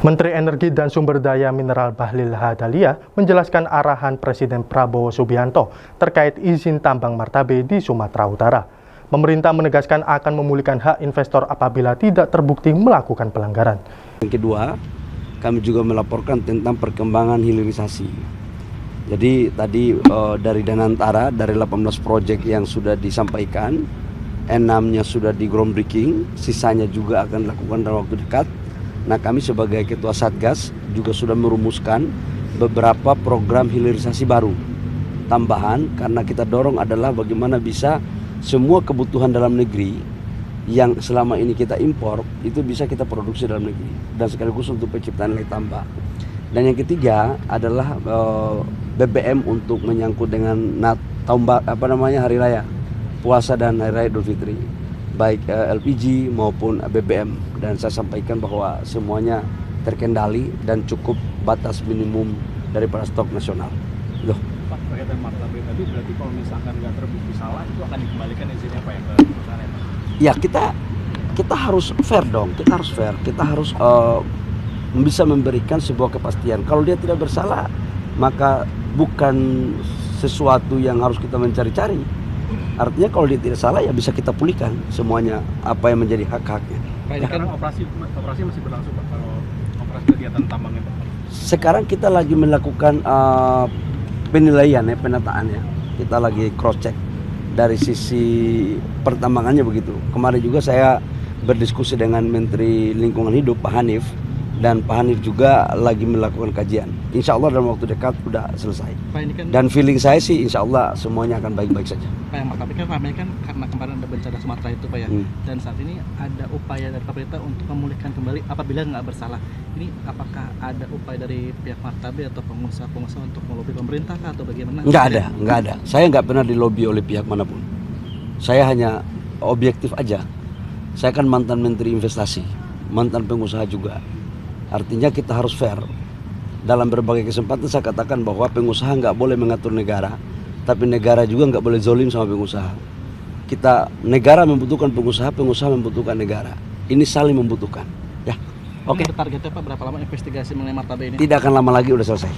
Menteri Energi dan Sumber Daya Mineral Bahlil Lahadalia menjelaskan arahan Presiden Prabowo Subianto terkait izin tambang martabe di Sumatera Utara. Pemerintah menegaskan akan memulihkan hak investor apabila tidak terbukti melakukan pelanggaran. Yang kedua, kami juga melaporkan tentang perkembangan hilirisasi. Jadi tadi dari Danantara, dari 18 proyek yang sudah disampaikan, 6-nya sudah di groundbreaking, sisanya juga akan dilakukan dalam waktu dekat. Nah, kami sebagai Ketua Satgas juga sudah merumuskan beberapa program hilirisasi baru tambahan, karena kita dorong adalah bagaimana bisa semua kebutuhan dalam negeri yang selama ini kita impor itu bisa kita produksi dalam negeri, dan sekaligus untuk penciptaan nilai tambah. Dan yang ketiga adalah BBM untuk menyangkut dengan hari raya puasa dan hari raya Idul Fitri, baik LPG maupun BBM, dan saya sampaikan bahwa semuanya terkendali dan cukup batas minimum daripada stok nasional. Loh. Pak, berkaitan martabe tadi berarti kalau misalkan nggak terbukti salah itu akan dikembalikan izinnya Pak ya ke perusahaan ya Pak? Ya, kita harus fair dong, kita harus bisa memberikan sebuah kepastian. Kalau dia tidak bersalah, maka bukan sesuatu yang harus kita mencari-cari. Artinya kalau dia tidak salah ya bisa kita pulihkan semuanya apa yang menjadi hak-haknya. Pak, ini kan operasi masih berlangsung Pak, kalau operasi kegiatan tambangnya Pak? Sekarang kita lagi melakukan penilaian ya, penataan ya. Kita lagi cross check dari sisi pertambangannya begitu. Kemarin juga saya berdiskusi dengan Menteri Lingkungan Hidup Pak Hanif, dan Pak Hanif juga lagi melakukan kajian. Insya Allah dalam waktu dekat sudah selesai. Pak, ini kan, dan feeling saya sih insya Allah semuanya akan baik-baik saja. Pak, yang tapi kan ramai kan karena kemarin ada bencana Sumatera itu Pak ya. Dan saat ini ada upaya dari pemerintah untuk memulihkan kembali apabila nggak bersalah. Ini apakah ada upaya dari pihak martabe atau pengusaha-pengusaha untuk melobi pemerintah atau bagaimana? Nggak ada. Saya nggak pernah dilobi oleh pihak manapun. Saya hanya objektif aja. Saya kan mantan Menteri Investasi, mantan pengusaha juga. Artinya kita harus fair. Dalam berbagai kesempatan saya katakan bahwa pengusaha nggak boleh mengatur negara, tapi negara juga nggak boleh zolim sama pengusaha. Negara membutuhkan pengusaha, pengusaha membutuhkan negara. Ini saling membutuhkan. Ya, oke. Targetnya Pak berapa lama investigasi mengenai martabe ini? Tidak akan lama lagi, udah selesai.